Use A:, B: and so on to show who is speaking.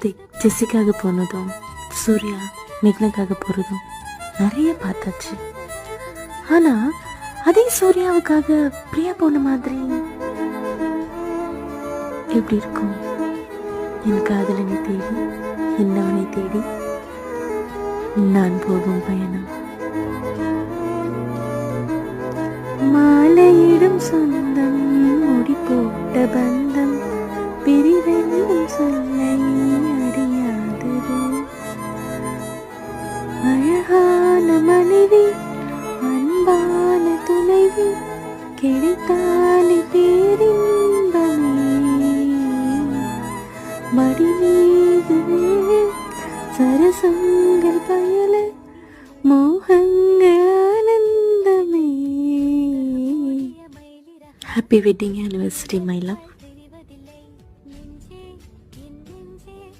A: கார்த்திக் ஜெசிக்காக போனதும் சூர்யா மேக்னாக்காக போகிறதும் நிறைய பார்த்தாச்சு. ஆனால் அதே சூர்யாவுக்காக பிரியா போன மாதிரி எப்படி இருக்கும்? என் காதலனை தேடி என்னவனை தேடி நான் போகும் பயணம். மாலையிடும் சொந்தம் முடி போட்ட பந்தம் பிரிவென்னும் சொல்லை அறியாதது. அழகான மனைவி அன்பான துணைவி கிடைத்தாலே பேரின்பமே. மடி மீது சரசங்கள் பயல மோகங்கள் ஆனந்தமே. Happy wedding anniversary my love.